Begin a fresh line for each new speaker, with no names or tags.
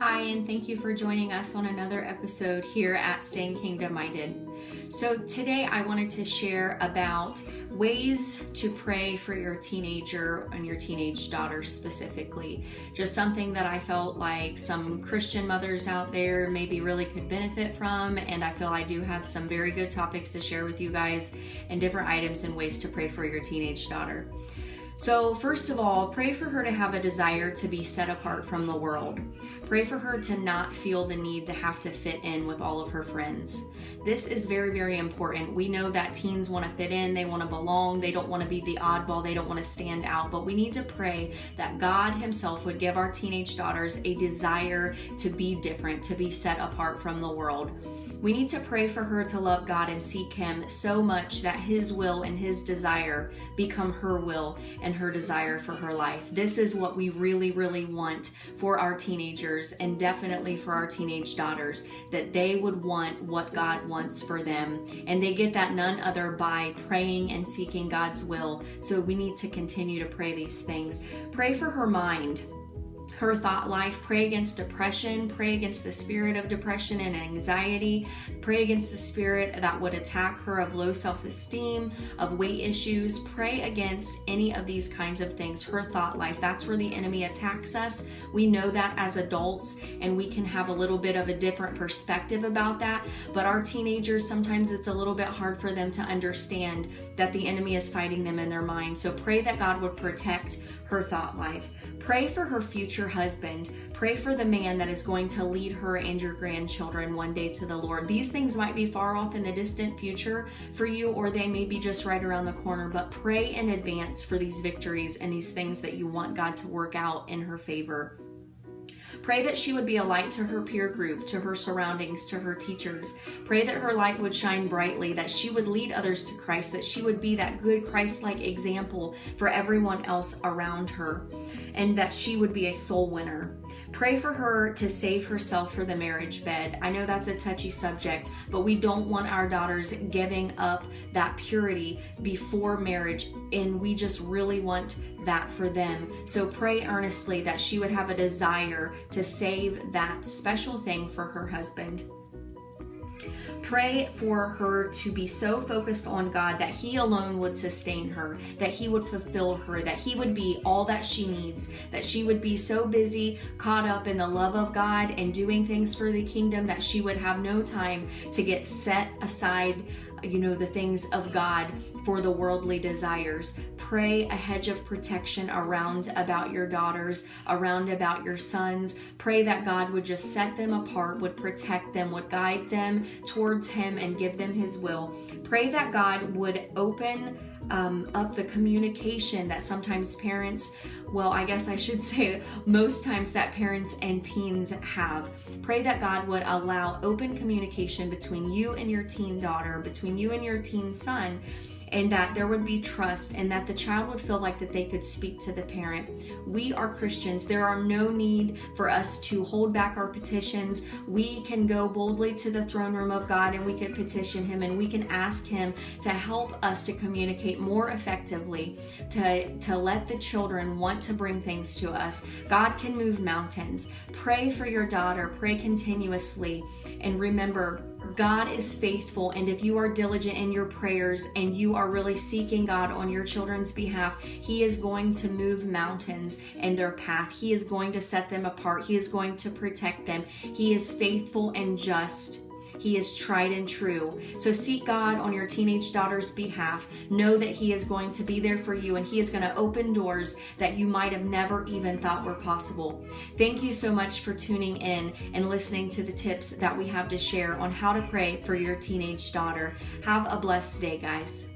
Hi, and thank you for joining us on another episode here at Staying Kingdom Minded. So today I wanted to share about ways to pray for your teenager and your teenage daughter specifically. Just something that I felt like some Christian mothers out there maybe really could benefit from, and I feel I do have some very good topics to share with you guys and different items and ways to pray for your teenage daughter. So first of all, pray for her to have a desire to be set apart from the world. Pray for her to not feel the need to have to fit in with all of her friends. This is very, very important. We know that teens want to fit in, they want to belong, they don't want to be the oddball, they don't want to stand out, but we need to pray that God Himself would give our teenage daughters a desire to be different, to be set apart from the world. We need to pray for her to love God and seek Him so much that His will and His desire become her will and her desire for her life. This is what we really, really want for our teenagers, and definitely for our teenage daughters, that they would want what God wants for them. And they get that none other by praying and seeking God's will. So we need to continue to pray these things. Pray for her mind, her thought life. Pray against depression. Pray against the spirit of depression and anxiety. Pray against the spirit that would attack her of low self-esteem, of weight issues. Pray against any of these kinds of things. Her thought life, that's where the enemy attacks us. We know that as adults, and we can have a little bit of a different perspective about that. But our teenagers, sometimes it's a little bit hard for them to understand that the enemy is fighting them in their mind. So pray that God would protect her thought life. Pray for her future husband. Pray for the man that is going to lead her and your grandchildren one day to the Lord. These things might be far off in the distant future for you, or they may be just right around the corner, but pray in advance for these victories and these things that you want God to work out in her favor. Pray that she would be a light to her peer group, to her surroundings, to her teachers. Pray that her light would shine brightly, that she would lead others to Christ, that she would be that good Christ-like example for everyone else around her, and that she would be a soul winner. Pray for her to save herself for the marriage bed. I know that's a touchy subject, but we don't want our daughters giving up that purity before marriage, and we just really want that for them. So pray earnestly that she would have a desire to save that special thing for her husband. Pray for her to be so focused on God that He alone would sustain her, that He would fulfill her, that He would be all that she needs, that she would be so busy, caught up in the love of God and doing things for the kingdom, that she would have no time to get set aside, the things of God for the worldly desires. Pray a hedge of protection around about your daughters, around about your sons. Pray that God would just set them apart, would protect them, would guide them towards Him and give them His will. Pray that God would open up the communication that sometimes parents, I guess I should say most times that parents and teens have. Pray that God would allow open communication between you and your teen daughter, between you and your teen son, and that there would be trust, and that the child would feel like that they could speak to the parent. We are Christians. There are no need for us to hold back our petitions. We can go boldly to the throne room of God, and we can petition Him, and we can ask Him to help us to communicate more effectively, to let the children want to bring things to us. God can move mountains. Pray for your daughter. Pray continuously. And remember, God is faithful, and if you are diligent in your prayers and you are really seeking God on your children's behalf, He is going to move mountains in their path. He is going to set them apart. He is going to protect them. He is faithful and just. He is tried and true. So seek God on your teenage daughter's behalf. Know that He is going to be there for you, and He is going to open doors that you might have never even thought were possible. Thank you so much for tuning in and listening to the tips that we have to share on how to pray for your teenage daughter. Have a blessed day, guys.